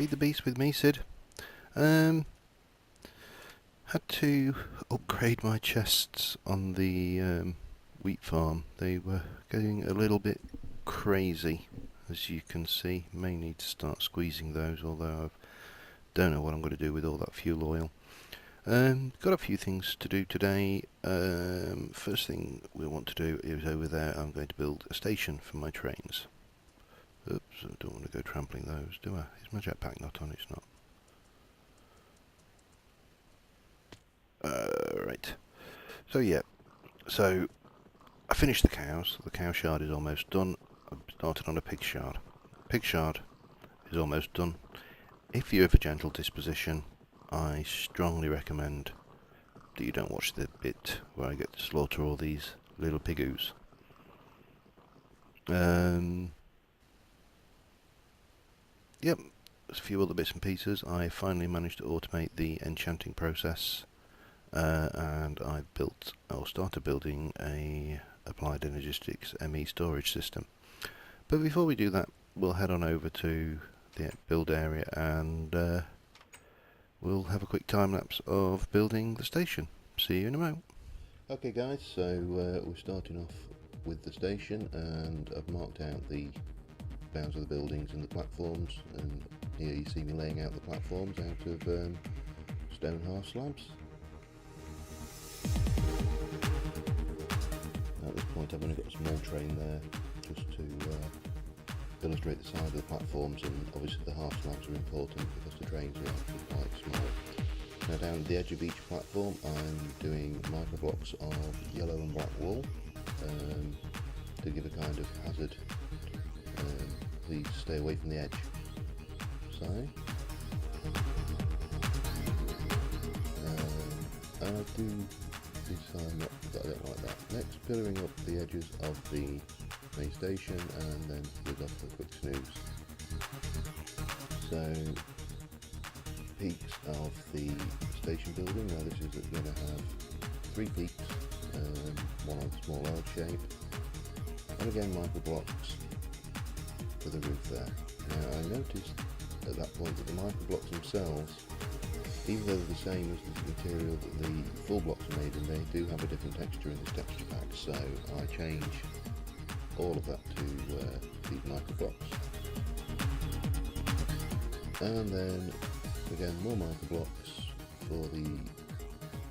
Feed the Beast with me, Sid. Had to upgrade my chests on the wheat farm. They were getting a little bit crazy, as you can see. May need to start squeezing those, although I don't know what I'm going to do with all that fuel oil. Got a few things to do today. First thing we want to do is over there I'm going to build a station for my trains. Oops, I don't want to go trampling those, do I? Is my jetpack not on? It's not. Right. So yeah, so I finished the cows. The cow shard is almost done. I've started on a pig shard. Pig shard is almost done. If you have a gentle disposition, I strongly recommend that you don't watch the bit where I get to slaughter all these little pigoos. Yep, there's a few other bits and pieces. I finally managed to automate the enchanting process, and I started building a Applied Energistics ME storage system. But before we do that, we'll head on over to the build area and we'll have a quick time lapse of building the station. See you in a moment. Okay guys, so we're starting off with the station, and I've marked out the bounds of the buildings and the platforms, and here you see me laying out the platforms out of stone half slabs. At this point I've only got a small train there just to illustrate the size of the platforms, and obviously the half slabs are important because the trains are actually quite small. Now down at the edge of each platform I'm doing microblocks of yellow and black wool to give a kind of hazard. Please stay away from the edge. So, and I do decide that I don't like that. Next, pillaring up the edges of the main station, and then we'll go for a quick snooze. So, peaks of the station building. Now this is going to have 3 peaks, one on a small L shape, and again microblocks for the roof there. Now I noticed at that point that the microblocks themselves, even though they're the same as the material that the full blocks are made in, they do have a different texture in this texture pack, so I changed all of that to these microblocks. And then again more microblocks for the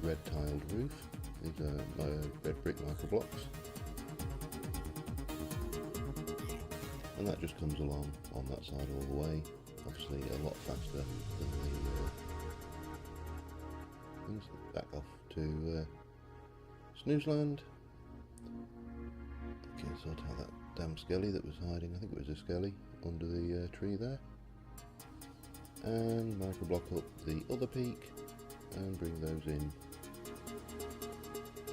red tiled roof. These are my red brick microblocks. And that just comes along on that side all the way, obviously a lot faster than the things. Back off to Snoozeland. Okay, sort out that damn skelly that was hiding, I think it was a skelly, under the tree there. And microblock up the other peak and bring those in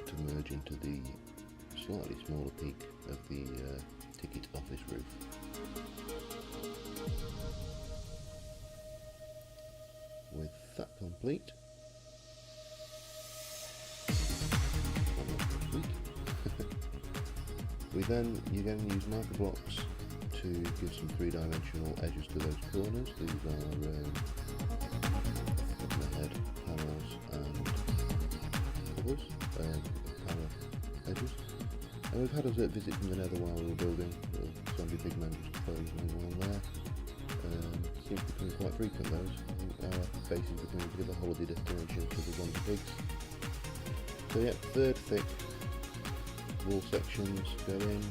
to merge into the slightly smaller peak of the ticket office roof. With that complete, you then use microblocks to give some 3-dimensional edges to those corners. These are head panels and covers, panel edges. And we've had a visit from the nether while we were building. Zombie pigmen just posing along there. Seems to be becoming quite frequent those. I think our base is becoming a bit of a holiday destination for the zombie pigs. So yeah, 3rd thick wall sections go in.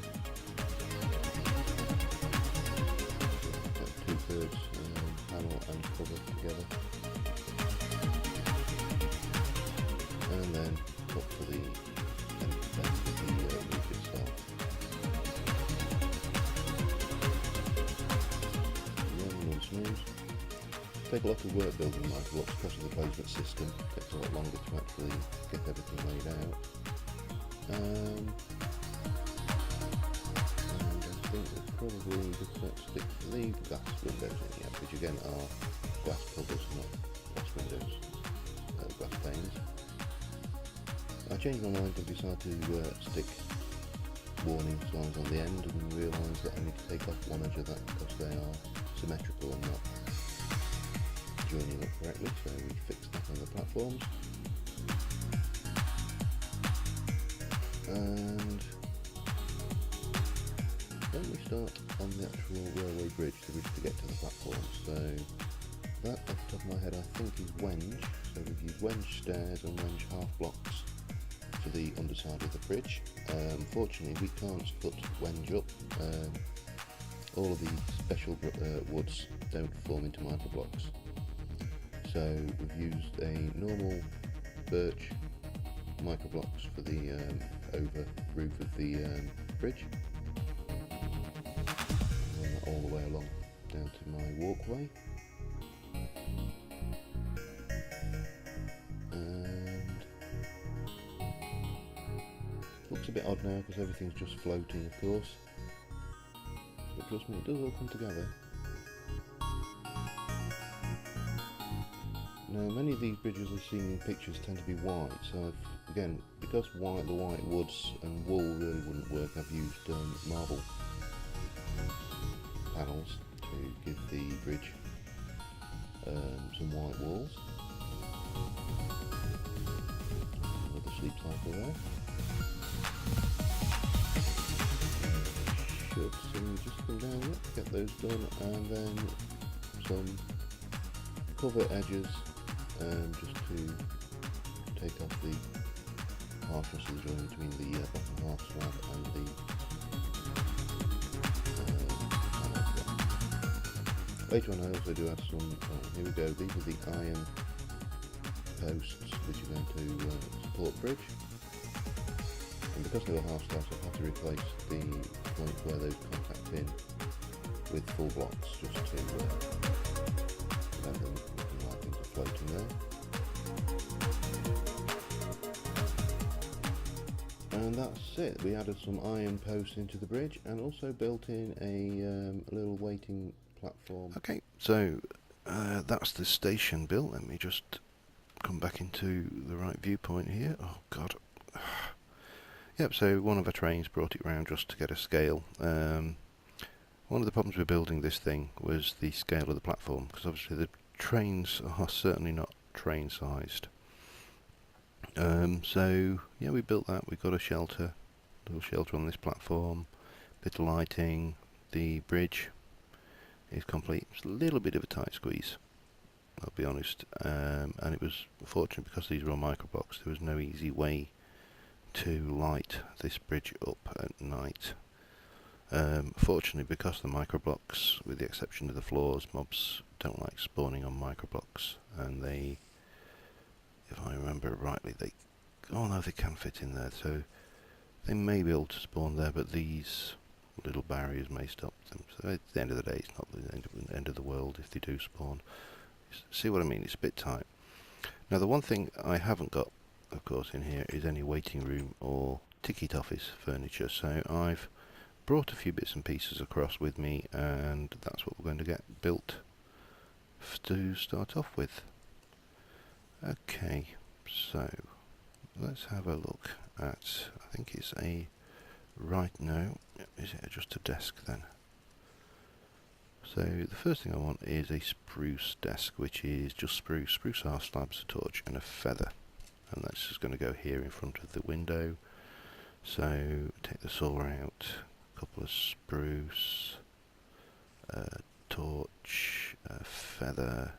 2/3 panel and cover together. And then up to the roof itself. Smooth. Take a lot of work building microblocks because of the placement system. It takes a lot longer to actually get everything laid out. And I think we're probably just about to stick the glass windows in here, which again are glass covers, not glass windows, glass panes. I changed my mind and decided to stick warning signs on the end, and realised that I need to take off one edge of that because they are symmetrical and not joining up correctly, so we fixed that on the platforms. And then we start on the actual railway bridge, the bridge to get to the platform. So that, off the top of my head, I think is wenge. So we've used wenge stairs and wenge half blocks for the underside of the bridge. Unfortunately, we can't put wenge up. All of the special woods don't form into micro blocks. So we've used a normal birch micro blocks for the over roof of the bridge. Run that all the way along down to my walkway. And looks a bit odd now because everything's just floating, of course. But trust me, it does all come together. Now, many of these bridges I've seen in pictures tend to be white, so again, because the white woods and wool really wouldn't work, I've used marble panels to give the bridge some white walls. Another sleep cycle there. So we just come down here, get those done, and then some cover edges just to take off the harshness of the joint between the bottom half slab and the panel. Later on I also do have some, here we go, these are the iron posts which are going to support the bridge. And because they were half slabs, I've had to replace the point where those contact in with full blocks just to prevent them looking like things are floating there. And that's it. We added some iron posts into the bridge and also built in a little waiting platform. Okay, so that's the station built. Let me just come back into the right viewpoint here. Oh God. Yep, so one of our trains brought it round just to get a scale. One of the problems with building this thing was the scale of the platform, because obviously the trains are certainly not train sized. So yeah, we built that. We got a shelter, little shelter on this platform, bit of lighting. The bridge is complete. It's a little bit of a tight squeeze, I'll be honest, and it was unfortunate because these were all micro blocks. There was no easy way to light this bridge up at night. Fortunately, because the micro blocks, with the exception of the floors, mobs don't like spawning on micro blocks, and they, if I remember rightly, they, oh no, they can fit in there, so they may be able to spawn there, but these little barriers may stop them. So at the end of the day, it's not the end of the world if they do spawn. See what I mean? It's a bit tight. Now, the one thing I haven't got, of course, in here is any waiting room or ticket office furniture, so I've brought a few bits and pieces across with me, and that's what we're going to get built to start off with. Okay, so let's have a look at, I think it's a, right now, is it just a desk then? So the first thing I want is a spruce desk, which is just spruce half slabs, a torch and a feather. And that's just going to go here in front of the window. So take the saw out, a couple of spruce, torch, feather,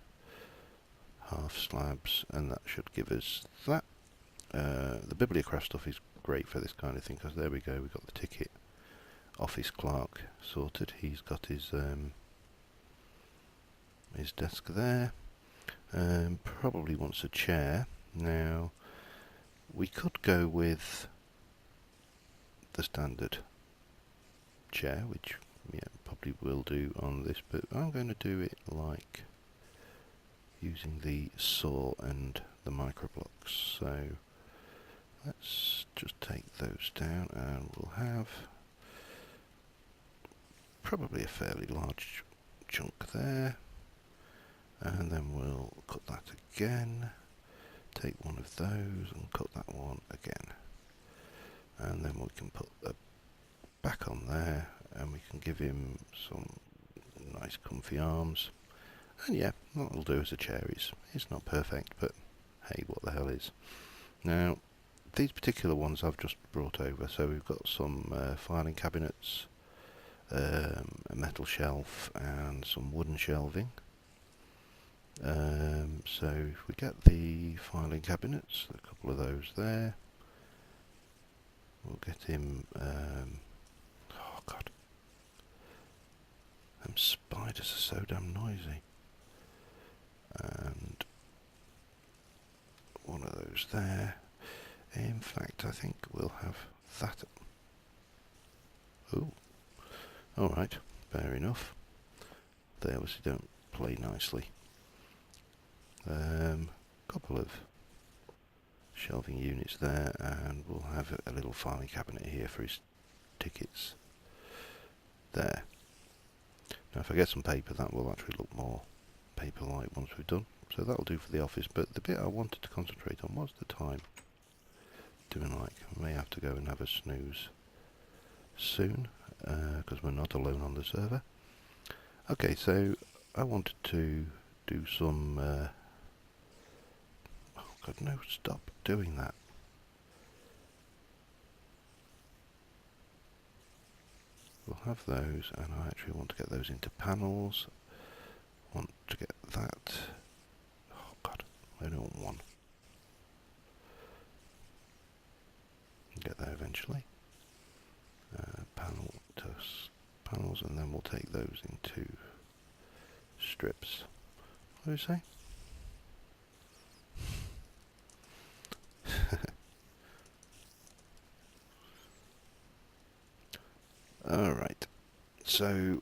half slabs, and that should give us that. The bibliocraft stuff is great for this kind of thing, because there we go, we've got the ticket office clerk sorted. He's got his desk there. Probably wants a chair. Now, we could go with the standard chair, which yeah, probably will do on this, but I'm going to do it like using the saw and the micro blocks. So let's just take those down, and we'll have probably a fairly large chunk there, and then we'll cut that again. Take one of those and cut that one again, and then we can put the back on there, and we can give him some nice comfy arms, And yeah, that'll do as a chair. It's not perfect, but hey, what the hell is. Now, these particular ones I've just brought over, so we've got some filing cabinets, a metal shelf and some wooden shelving. So if we get the filing cabinets, a couple of those there, we'll get him, oh god, them spiders are so damn noisy. And one of those there. In fact, I think we'll have that. Oh, alright, fair enough. They obviously don't play nicely. Couple of shelving units there, and we'll have a little filing cabinet here for his tickets. There. Now if I get some paper, that will actually look more paper-like once we've done. So that'll do for the office, but the bit I wanted to concentrate on was the time. Doing like, I may have to go and have a snooze soon, because we're not alone on the server. Okay, so I wanted to do some, oh god no, stop doing that. We'll have those, and I actually want to get those into panels. Want to get that, oh god, I only want one. Get there eventually. Panel to panels, and then we'll take those into strips. What do you say? Alright, so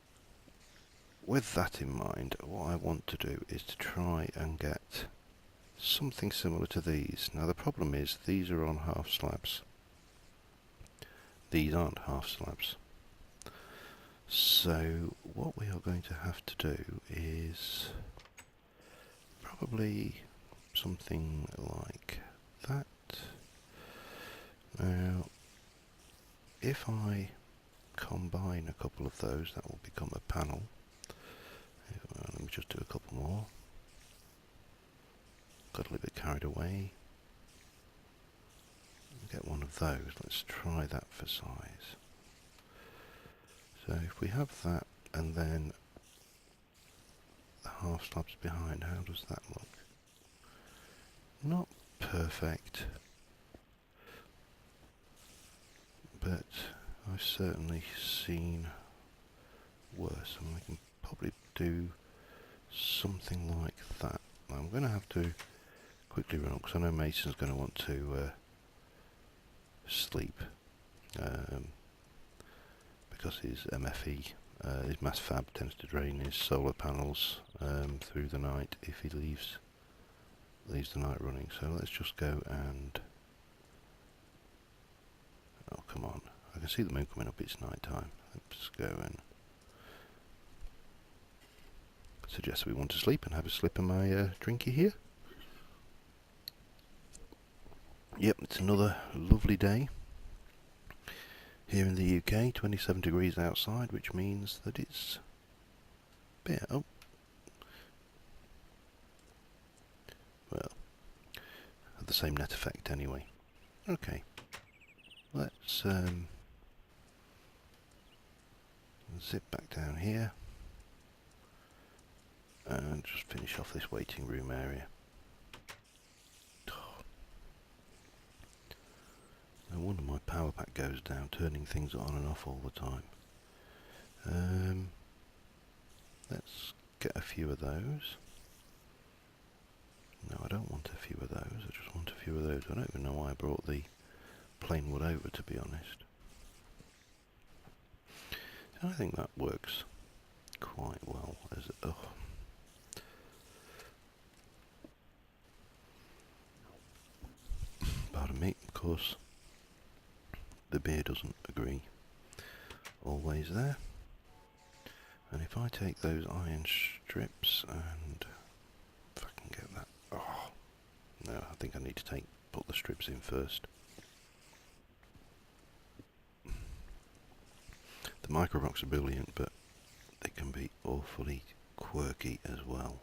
with that in mind, what I want to do is to try and get something similar to these. Now the problem is these are on half slabs. These aren't half slabs. So what we are going to have to do is probably something like that. Now if I combine a couple of those, that will become a panel. Let me just do a couple more. Got a little bit carried away. Get one of those. Let's try that for size. So if we have that and then the half slabs behind, how does that look? Not perfect, but I've certainly seen worse, and I can probably do something like that. Now I'm going to have to quickly run up because I know Mason's going to want to sleep because his MFE, his mass fab, tends to drain his solar panels through the night if he leaves the night running. So let's just go and, oh come on, I can see the moon coming up, it's night time. Let's go and suggest we want to sleep and have a slip of my drinky here. Yep, it's another lovely day here in the UK, 27 degrees outside, which means that it's well, had the same net effect anyway. Okay, let's zip back down here and just finish off this waiting room area. No wonder my power pack goes down, turning things on and off all the time. Let's get a few of those. No, I don't want a few of those, I just want a few of those. I don't even know why I brought the plain wood over, to be honest. And I think that works quite well as pardon me, of course the beer doesn't agree always there. And if I take those iron strips and if I can get that, oh no, I think I need to put the strips in first. The micro rocks are brilliant, but they can be awfully quirky as well.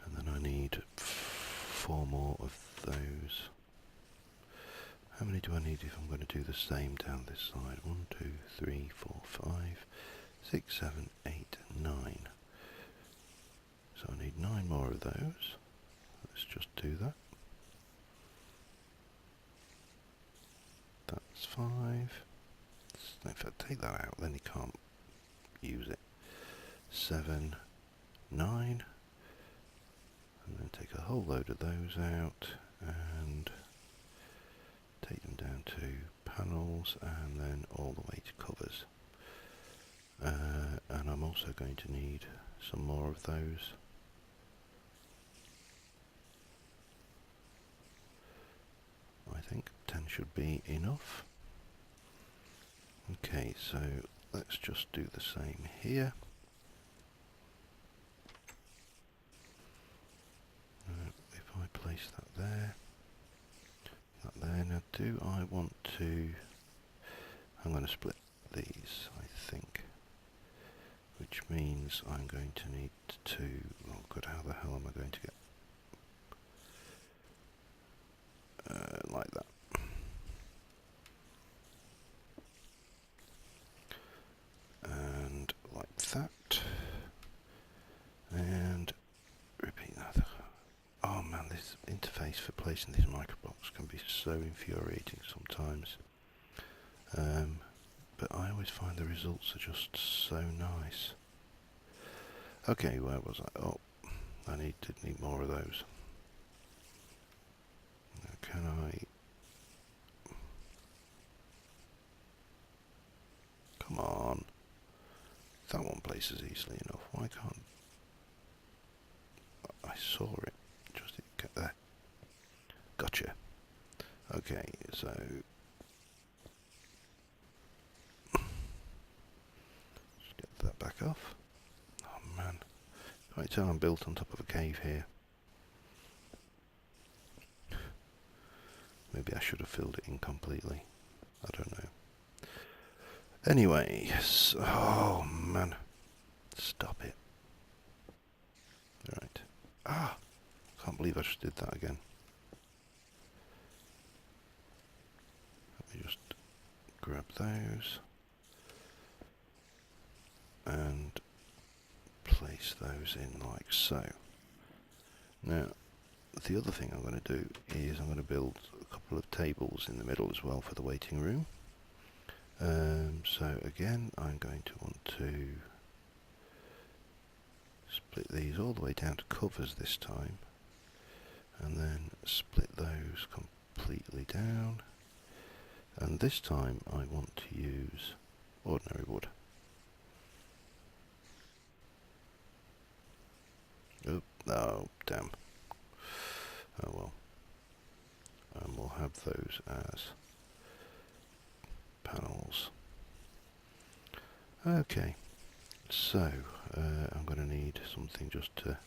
And then I need 4 more of those. How many do I need if I'm going to do the same down this side? 1, 2, 3, 4, 5, 6, 7, 8, 9. So I need 9 more of those. Let's just do that. That's 5. If I take that out, then you can't use it. 7, 9. And then take a whole load of those out and take them down to panels and then all the way to covers. And I'm also going to need some more of those. I think 10 should be enough. Okay, so let's just do the same here. If I place that there, now do I want to, I'm going to split these, I think, which means I'm going to need to, oh god, how the hell am I going to get, like that. And like that, and repeat that. Oh man, this interface for placing these microblocks can be so infuriating sometimes. But I always find the results are just so nice. Okay, where was I? Oh, I did need more of those. Now, can I? Come on. That one places easily enough. Why can't I saw it? Just get there. Gotcha. Okay, so just get that back off. Oh man. Right, so I'm built on top of a cave here. Maybe I should have filled it in completely. I don't know. Anyway, so, oh man. Stop it. Right. Ah! Can't believe I just did that again. Let me just grab those and place those in like so. Now, the other thing I'm going to do is I'm going to build a couple of tables in the middle as well for the waiting room. So again, I'm going to want to split these all the way down to covers this time, and then split those completely down, and this time I want to use ordinary wood. Oh damn. Oh well. And we'll have those as panels. Okay, so I'm going to need something just to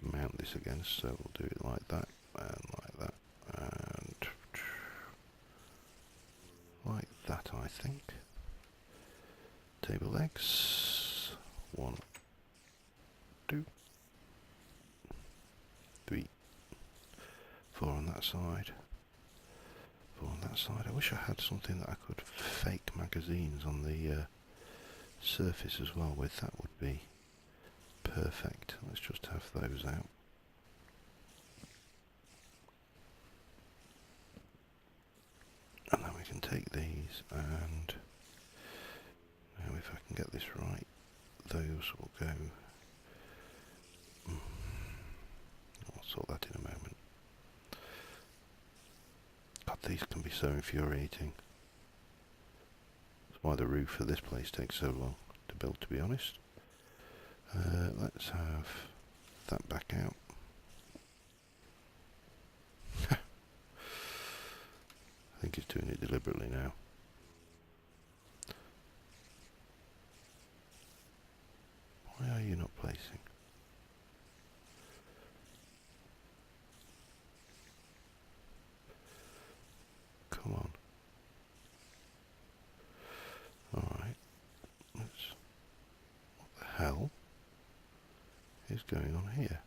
mount this against, so we'll do it like that, and like that, and like that, I think. Table legs. 1, 2, 3, 4 on that side. 4 on that side. I wish I had something that I could fake magazines on the surface as well with. That would be perfect. Let's just have those out. And then we can take these, and now if I can get this right, those will go. I'll sort that in a moment. God, these can be so infuriating. That's why the roof of this place takes so long to build, to be honest. Let's have that back out. I think he's doing it deliberately now. Why are you not placing? Come on. Alright. Let's going on here?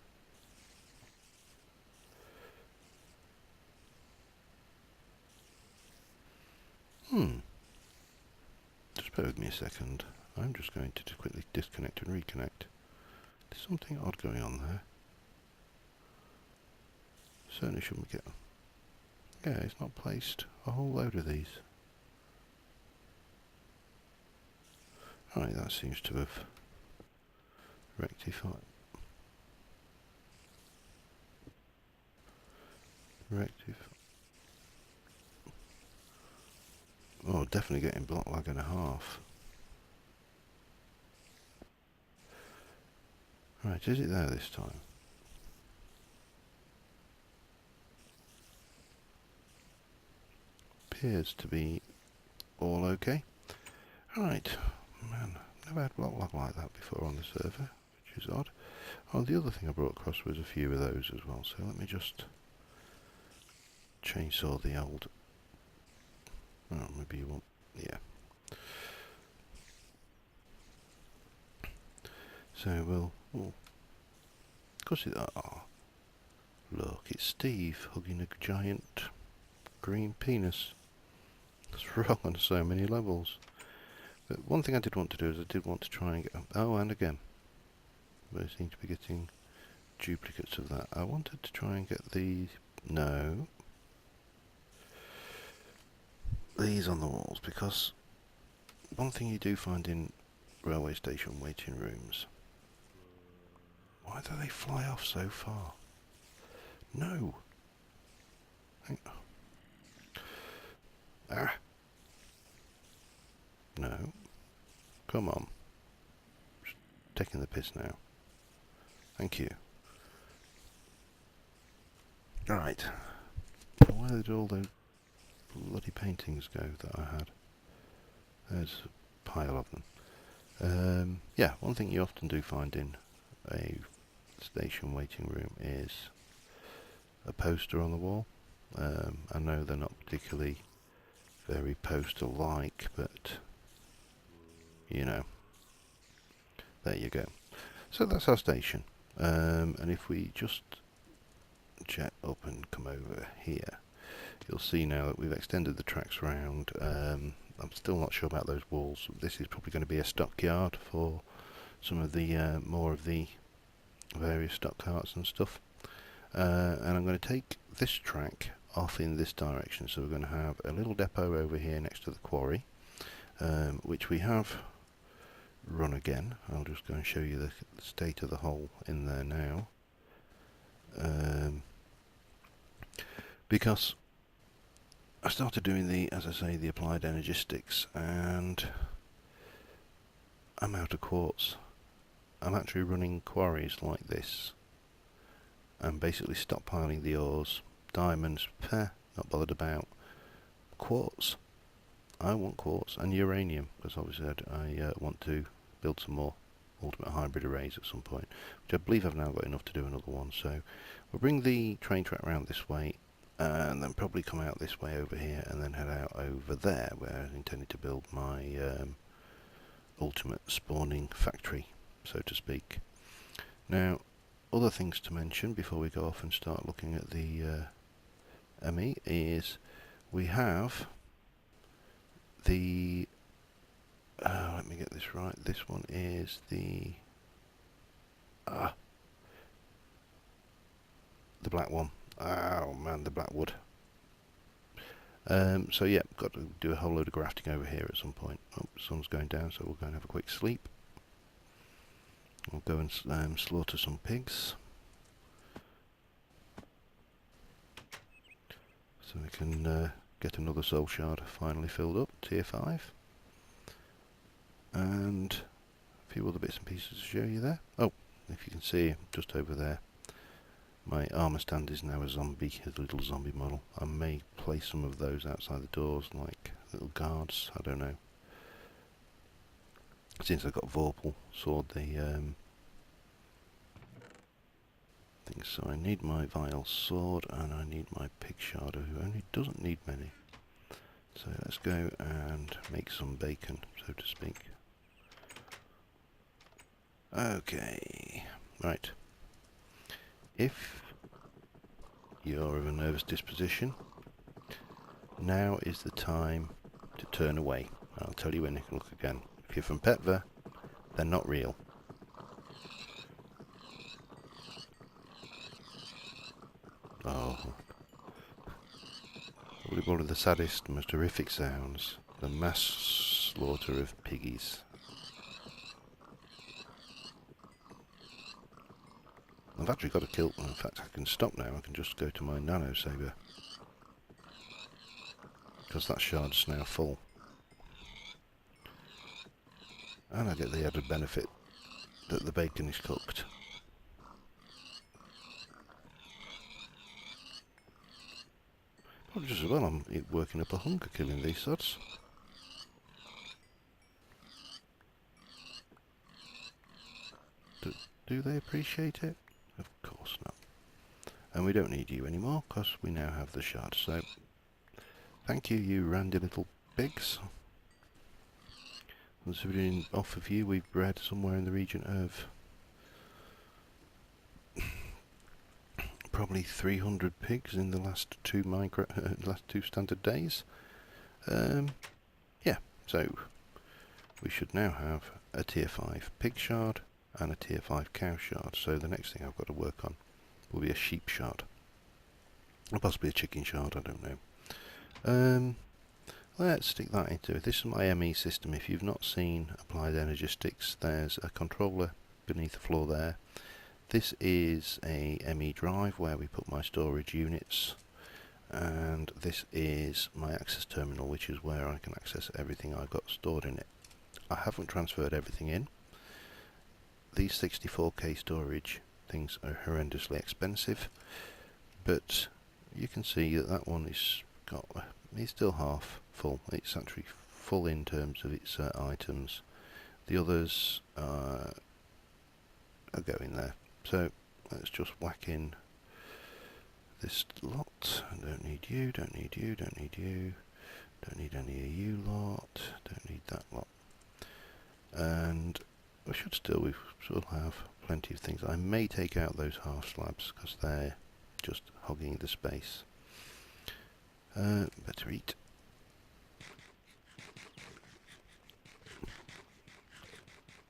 Just bear with me a second. I'm just going to quickly disconnect and reconnect. There's something odd going on there. Certainly shouldn't get... Yeah, it's not placed a whole load of these. Right, that seems to have rectified. Oh, definitely getting block lag and a half. Right, is it there this time? Appears to be all okay. Right, man, never had block lag like that before on the server, which is odd. Oh, the other thing I brought across was a few of those as well, so let me just chainsaw the old... Oh, maybe you won't... Yeah. So we'll... Oh, of course it... Oh, look, it's Steve hugging a giant green penis. That's wrong on so many levels. But one thing I did want to do is I did want to try and get... Oh, and again. We seem to be getting duplicates of that. I wanted to try and get these... No. These on the walls, because one thing you do find in railway station waiting rooms... Why do they fly off so far? No! Ah! No. Come on. Just taking the piss now. Thank you. Right. Where did all those bloody paintings go that I had? There's a pile of them. Yeah, one thing you often do find in a station waiting room is a poster on the wall. I know they're not particularly very poster-like, but you know, there you go. So that's our station. And if we just jet up and come over here, you'll see now that we've extended the tracks round. I'm still not sure about those walls. This is probably going to be a stockyard for some of the more of the various stock carts and stuff. And I'm going to take this track off in this direction, so we're going to have a little depot over here next to the quarry, which we have run again. I'll just go and show you the state of the hole in there now, because I started doing the, as I say, the Applied Energistics, and I'm out of quartz. I'm actually running quarries like this. I'm basically stockpiling the ores. Diamonds, not bothered about. Quartz, I want quartz, and uranium, because obviously I want to build some more ultimate hybrid arrays at some point, which I believe I've now got enough to do another one. So we'll bring the train track round this way, and then probably come out this way over here, and then head out over there, where I intended to build my ultimate spawning factory, so to speak. Now, other things to mention before we go off and start looking at the ME is we have the... let me get this right. This one is the... the black one. Oh man, the black wood. So yeah, got to do a whole load of grafting over here at some point. Oh, sun's going down, so we'll go and have a quick sleep. We'll go and slaughter some pigs, so we can get another soul shard finally filled up, tier 5. And a few other bits and pieces to show you there. Oh, if you can see, just over there, my armour stand is now a zombie, a little zombie model. I may place some of those outside the doors, like little guards, I don't know. Since I've got Vorpal sword, the things, so I need my vile sword, and I need my pig sharder, who only doesn't need many. So let's go and make some bacon, so to speak. Okay, right. If you're of a nervous disposition, now is the time to turn away. I'll tell you when you can look again. If you're from Petva, they're not real. Oh, probably one of the saddest, most horrific sounds. The mass slaughter of piggies. I've actually got to kill them. In fact, I can stop now. I can just go to my nano saber. Because that shard's now full. And I get the added benefit that the bacon is cooked. Probably just as well I'm working up a hunger killing these sods. Do they appreciate it? Of course not. And we don't need you anymore because we now have the shard. So, thank you, you randy little pigs. Considering off of you, we've bred somewhere in the region of probably 300 pigs in the last two standard days. Yeah, so we should now have a tier 5 pig shard and a tier 5 cow shard. So the next thing I've got to work on will be a sheep shard. Or possibly a chicken shard, I don't know. Let's stick that into it. This is my ME system. If you've not seen Applied Energistics, there's a controller beneath the floor there. This is a ME drive where we put my storage units, and this is my access terminal, which is where I can access everything I've got stored in it. I haven't transferred everything in. These 64K storage things are horrendously expensive, but you can see that that one is it's still half full. It's actually full in terms of its items. The others are going there. So let's just whack in this lot. Don't need you, don't need you, don't need you, don't need any of you lot, don't need that lot. And we should still have plenty of things. I may take out those half slabs because they're just hogging the space. Better eat.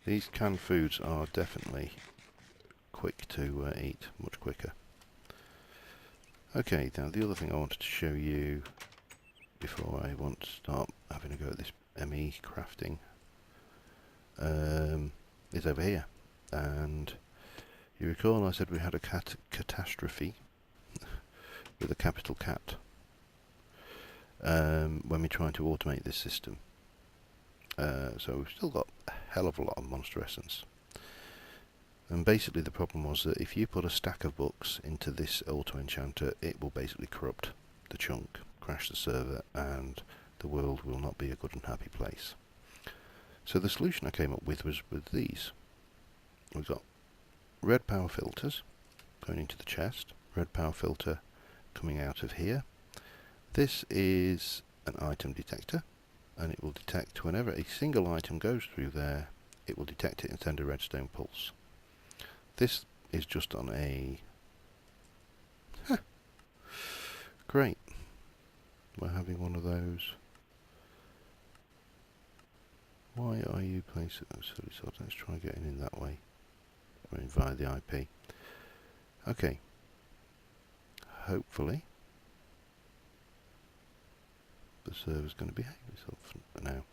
These canned foods are definitely quick to eat, much quicker. Okay, now the other thing I wanted to show you before I want to start having a go at this ME crafting is over here. And you recall I said we had a catastrophe with a capital cat when we're trying to automate this system. So we've still got a hell of a lot of monster essence. And basically the problem was that if you put a stack of books into this auto enchanter, it will basically corrupt the chunk, crash the server, and the world will not be a good and happy place. So the solution I came up with was with these. We've got red power filters going into the chest, red power filter coming out of here. This is an item detector, and it will detect whenever a single item goes through there, it will detect it and send a redstone pulse. This is just on a... Great. We're having one of those. Why are you placing those silly sorts? Let's try getting in that way. I mean, via the IP. Okay. Hopefully the server's going to behave itself now.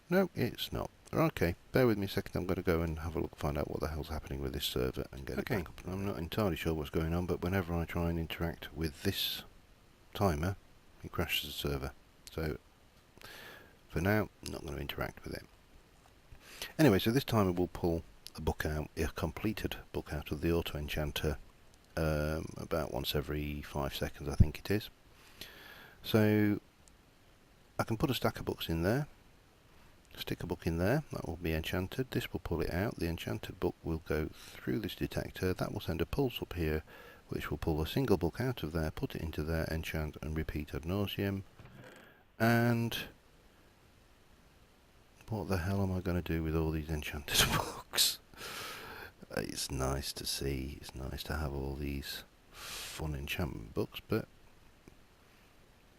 No, it's not. Okay, bear with me a second. I'm going to go and have a look, find out what the hell's happening with this server and get it back up. I'm not entirely sure what's going on, but whenever I try and interact with this timer, it crashes the server. So, for now, I'm not going to interact with it. Anyway, so this timer will pull a book out, a completed book out of the auto enchanter about once every 5 seconds, I think it is. So, I can put a stack of books in there. Stick a book in there, that will be enchanted. This will pull it out. The enchanted book will go through this detector. That will send a pulse up here, which will pull a single book out of there, put it into there, enchant and repeat ad nauseum. And what the hell am I going to do with all these enchanted books? It's nice to see, it's nice to have all these fun enchantment books, but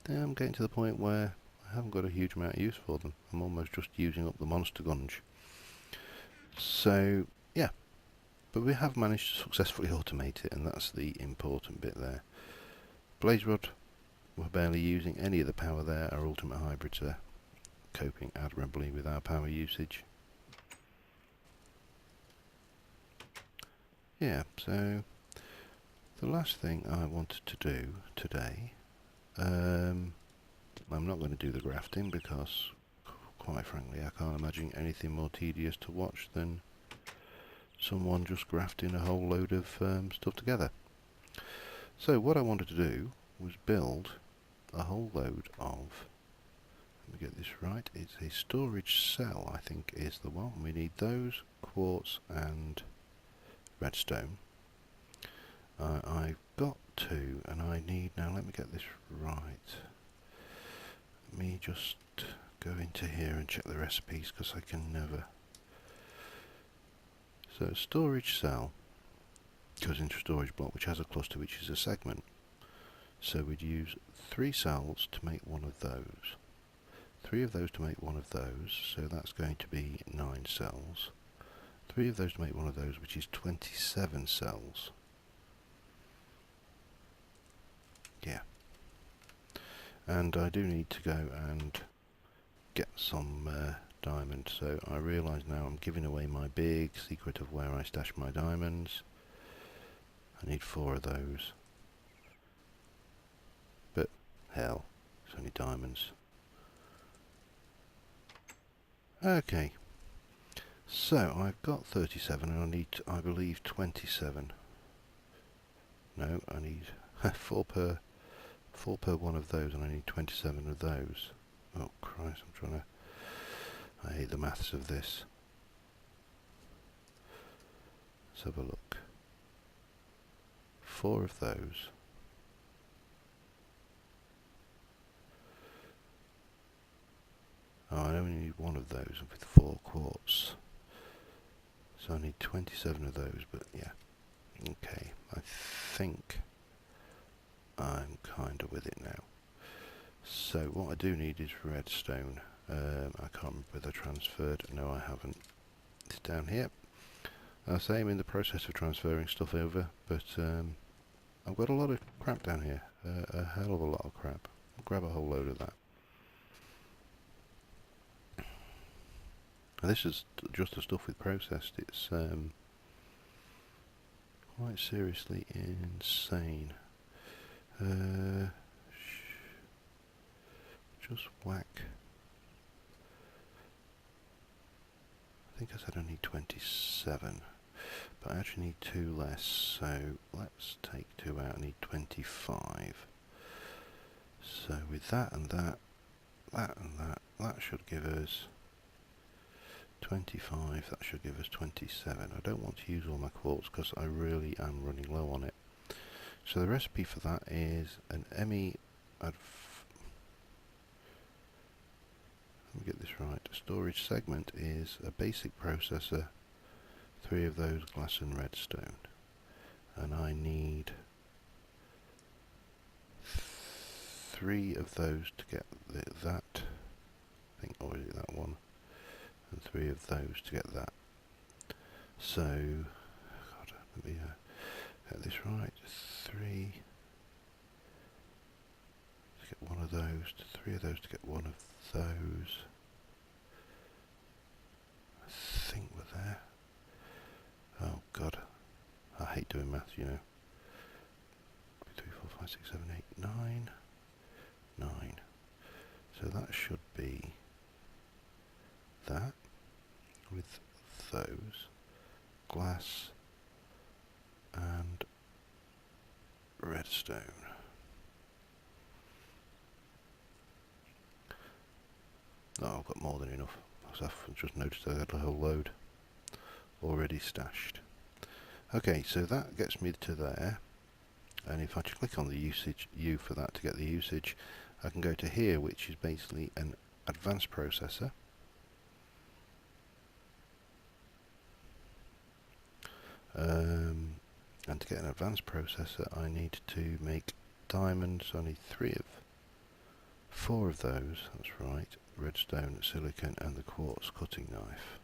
I'm getting to the point where I haven't got a huge amount of use for them. I'm almost just using up the monster gunge. So, yeah, but we have managed to successfully automate it, and that's the important bit there. Blaze rod, we're barely using any of the power there. Our ultimate hybrids are coping admirably with our power usage. Yeah, so the last thing I wanted to do today, I'm not going to do the grafting because, quite frankly, I can't imagine anything more tedious to watch than someone just grafting a whole load of stuff together. So what I wanted to do was build a whole load of, let me get this right, it's a storage cell, I think is the one. We need those, quartz and redstone. I've got two, and I need, now let me get this right. Let me just go into here and check the recipes because I can never. So storage cell goes into storage block which has a cluster which is a segment. So we'd use 3 cells to make one of those. 3 of those to make one of those, so that's going to be 9 cells. 3 of those to make one of those, which is 27 cells. Yeah. And I do need to go and get some diamonds, so I realise now I'm giving away my big secret of where I stash my diamonds. I need 4 of those. But, hell, it's only diamonds. Okay. So, I've got 37 and I need, I believe, 27. No, I need 4 per one of those, and I need 27 of those. Oh Christ, I'm trying to, I hate the maths of this. Let's have a look. 4 of those. Oh, I only need 1 of those with 4 quartz. So I need 27 of those, but yeah. Okay, I think I'm kind of with it now. So what I do need is redstone. I can't remember whether I transferred. No, I haven't. It's down here. I say I'm in the process of transferring stuff over, but I've got a lot of crap down here. A hell of a lot of crap. I'll grab a whole load of that. And this is just the stuff we've processed. It's quite seriously insane. Just whack. I think I said I need 27, but I actually need 2 less, so let's take 2 out. I need 25. So with that and that, that and that, that should give us 25, that should give us 27. I don't want to use all my quartz because I really am running low on it. So the recipe for that is an ME let me get this right. A storage segment is a basic processor, 3 of those glass and redstone. And I need 3 of those to get that, I think, or is it that one? And 3 of those to get that. So, God, let me get this right. 3 to get 1 of those, 3 of those to get 1 of those. I think we're there. Oh God, I hate doing maths, you know. 3, 4, 5, 6, 7, 8, 9. 9. So that should be that with those glass and redstone. Oh, I've got more than enough. I've just noticed I had a whole load already stashed. Okay, so that gets me to there, and if I click on the usage U for that to get the usage, I can go to here, which is basically an advanced processor. And to get an advanced processor, I need to make diamonds. I need 4 of those. That's right. Redstone, silicon, and the quartz cutting knife.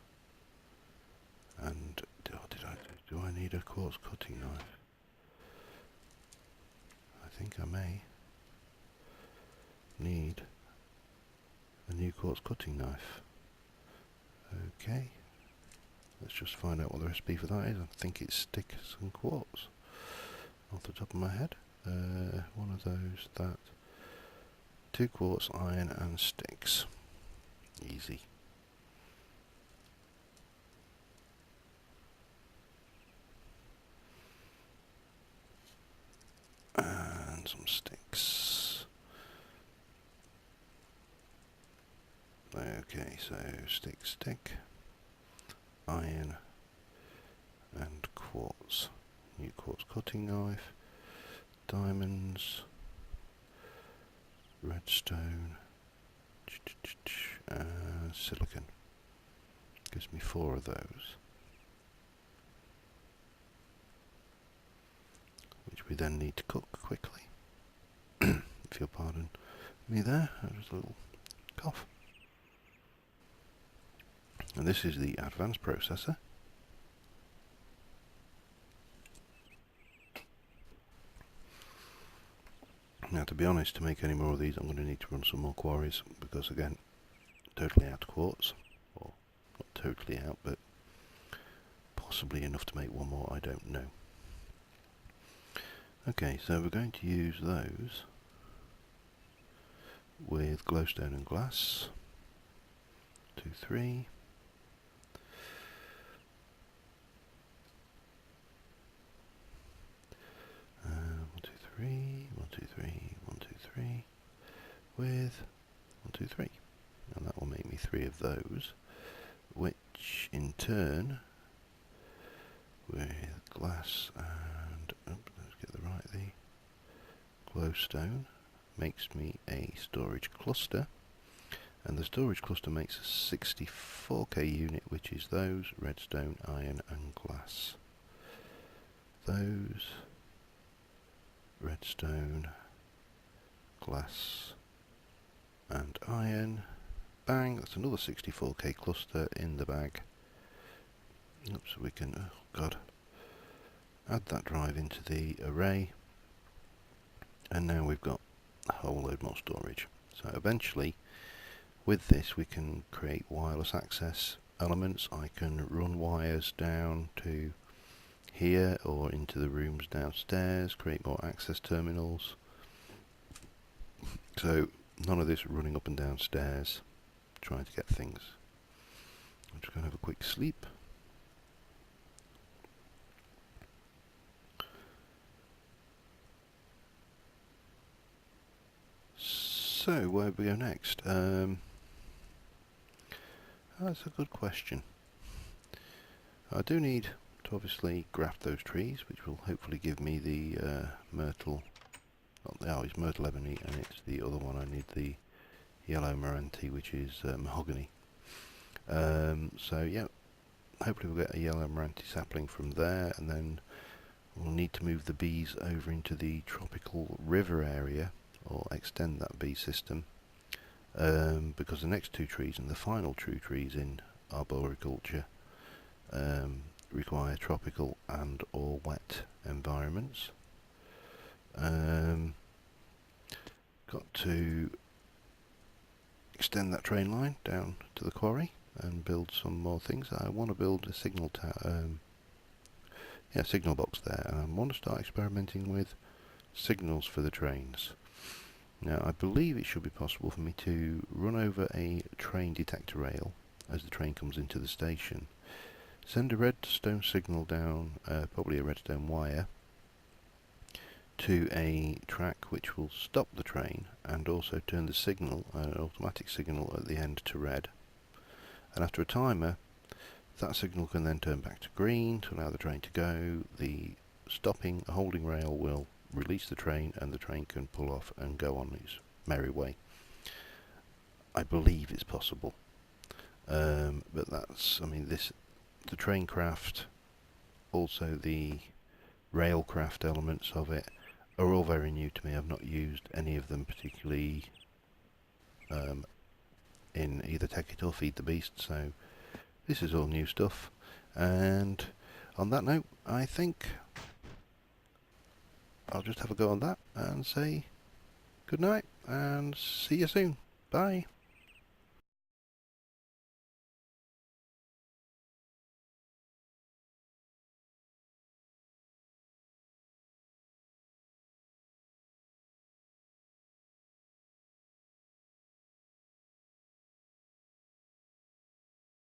And do I need a quartz cutting knife? I think I may need a new quartz cutting knife. Okay. Let's just find out what the recipe for that is. I think it's sticks and quartz off the top of my head. One of those, that. 2 quartz, iron and sticks. Easy. And some sticks. Okay, so stick, iron and quartz. New quartz cutting knife, diamonds, redstone, and silicon. Gives me 4 of those, which we then need to cook quickly. If you'll pardon me there, that was a little cough. And this is the advanced processor. Now, to be honest, to make any more of these, I'm going to need to run some more quarries, because again, totally out of quartz. Or not totally out, but possibly enough to make one more, I don't know. Okay, so we're going to use those with glowstone and glass. 2, 3. 1, 2, 3, 1, 2, 3, with 1, 2, 3, and that will make me 3 of those, which in turn, with glass and let's get the glowstone, makes me a storage cluster, and the storage cluster makes a 64k unit, which is those redstone, iron, and glass. Those redstone, glass and iron. Bang, that's another 64k cluster in the bag. Oops, we can, oh god, add that drive into the array, and now we've got a whole load more storage. So eventually, with this, we can create wireless access elements. I can run wires down to here or into the rooms downstairs, create more access terminals. So none of this running up and down stairs trying to get things. I'm just going to have a quick sleep. So where do we go next? That's a good question. I do need to obviously graft those trees, which will hopefully give me the myrtle. It's myrtle ebony, and it's the other one. I need the yellow Moranti, which is mahogany. So yeah, hopefully we'll get a yellow Moranti sapling from there, and then we'll need to move the bees over into the tropical river area, or extend that bee system, because the next 2 trees and the final 2 trees in arboriculture require tropical and or wet environments. Got to extend that train line down to the quarry and build some more things. I want to build a signal signal box there, and I want to start experimenting with signals for the trains. Now, I believe it should be possible for me to run over a train detector rail as the train comes into the station, send a redstone signal down, probably a redstone wire, to a track which will stop the train, and also turn the signal, an automatic signal at the end, to red. And after a timer, that signal can then turn back to green to allow the train to go. The holding rail will release the train, and the train can pull off and go on its merry way. I believe it's possible, but that's, the train craft also the railcraft elements of it are all very new to me. I've not used any of them particularly in either Take It or Feed the Beast, so this is all new stuff. And on that note, I think I'll just have a go on that and say good night and see you soon. Bye.